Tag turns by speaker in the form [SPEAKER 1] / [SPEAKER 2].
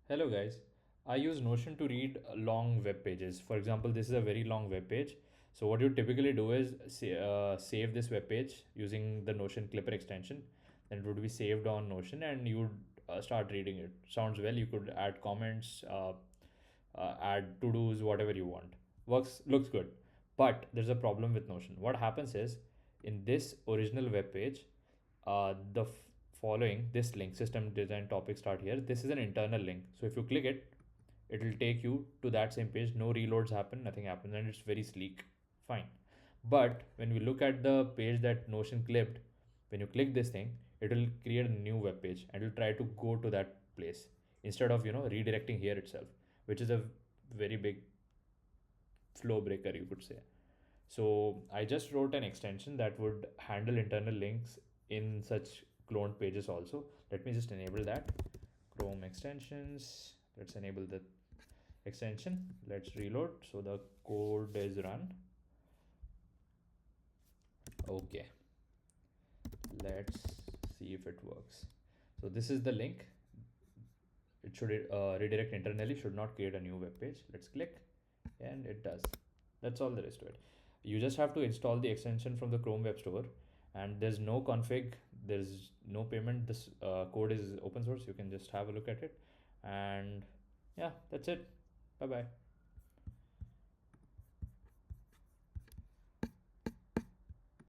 [SPEAKER 1] Hello guys. I use Notion to read long web pages. For example, this is a very long web page. So what you typically do is save this web page using the Notion Clipper extension. Then it would be saved on Notion, and you would start reading it. Sounds well. You could add comments, add to dos, whatever you want. Works looks good. But there's a problem with Notion. What happens is in this original web page, following this link, system design topic start here, this is an internal link. So if you click it, it will take you to that same page. No reloads happen, nothing happens, and it's very sleek. Fine. But when we look at the page that Notion clipped, when you click this thing, it will create a new web page and it will try to go to that place instead of redirecting here itself, which is a very big flow breaker, you could say. So I just wrote an extension that would handle internal links in such cloned pages also. Let me just enable that. Chrome extensions. Let's enable the extension. Let's reload. So the code is run. Okay. Let's see if it works. So this is the link. It should redirect internally, should not create a new web page. Let's click and it does. That's all there is to it. You just have to install the extension from the Chrome Web Store, and there's no config, there's no payment. This code is open source. You can just have a look at it, and yeah, that's it. Bye bye.